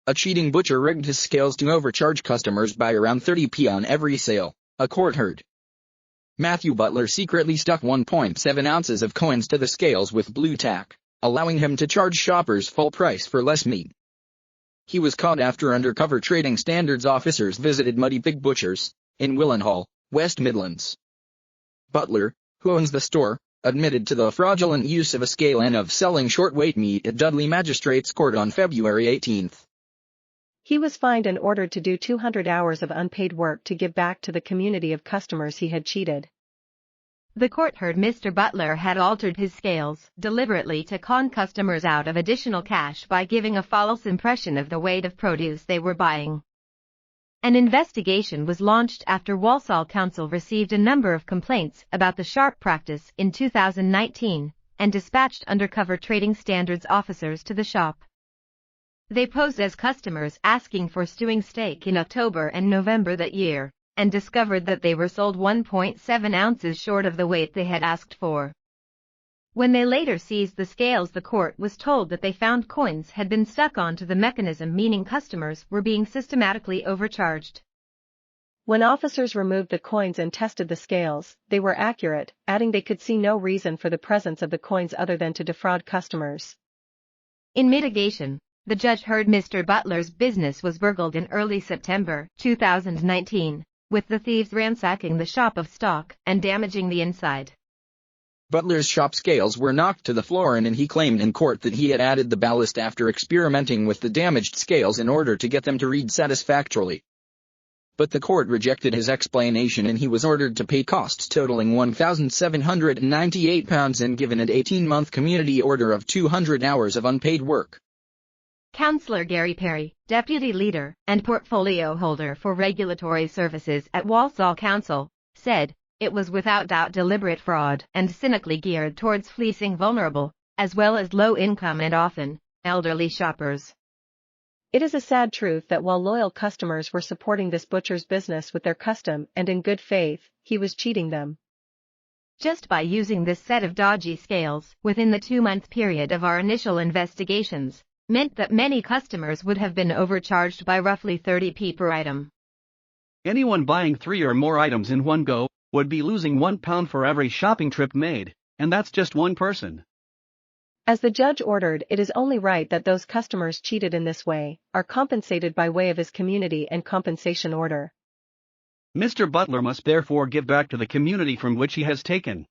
A cheating butcher rigged his scales to overcharge customers by around 30p on every sale, a court heard. Matthew Butler secretly stuck 1.7 ounces of coins to the scales with Blu Tack, allowing him to charge shoppers full price for less meat. He was caught after undercover trading standards officers visited Muddy Pig Butchers in Willenhall, West Midlands. Butler, who owns the store, admitted to the fraudulent use of a scale and of selling short-weight meat at Dudley Magistrates Court on February 18. He was fined and ordered to do 200 hours of unpaid work to give back to the community of customers he had cheated. The court heard Mr. Butler had altered his scales deliberately to con customers out of additional cash by giving a false impression of the weight of produce they were buying. An investigation was launched after Walsall Council received a number of complaints about the sharp practice in 2019 and dispatched undercover trading standards officers to the shop. They posed as customers asking for stewing steak in October and November that year, and discovered that they were sold 1.7 ounces short of the weight they had asked for. When they later seized the scales, the court was told that they found coins had been stuck onto the mechanism, meaning customers were being systematically overcharged. When officers removed the coins and tested the scales, they were accurate, adding they could see no reason for the presence of the coins other than to defraud customers. In mitigation, the judge heard Mr. Butler's business was burgled in early September 2019, with the thieves ransacking the shop of stock and damaging the inside. Butler's shop scales were knocked to the floor, and he claimed in court that he had added the ballast after experimenting with the damaged scales in order to get them to read satisfactorily. But the court rejected his explanation, and he was ordered to pay costs totaling £1,798 and given an 18-month community order of 200 hours of unpaid work. Councillor Gary Perry, Deputy Leader and Portfolio Holder for Regulatory Services at Walsall Council, said, "It was without doubt deliberate fraud and cynically geared towards fleecing vulnerable, as well as low-income and often elderly shoppers." It is a sad truth that while loyal customers were supporting this butcher's business with their custom and in good faith, he was cheating them. Just by using this set of dodgy scales within the 2-month period of our initial investigations, meant that many customers would have been overcharged by roughly 30p per item. Anyone buying 3 or more items in one go would be losing £1 for every shopping trip made, and that's just one person. As the judge ordered, it is only right that those customers cheated in this way are compensated by way of his community and compensation order. Mr. Butler must therefore give back to the community from which he has taken.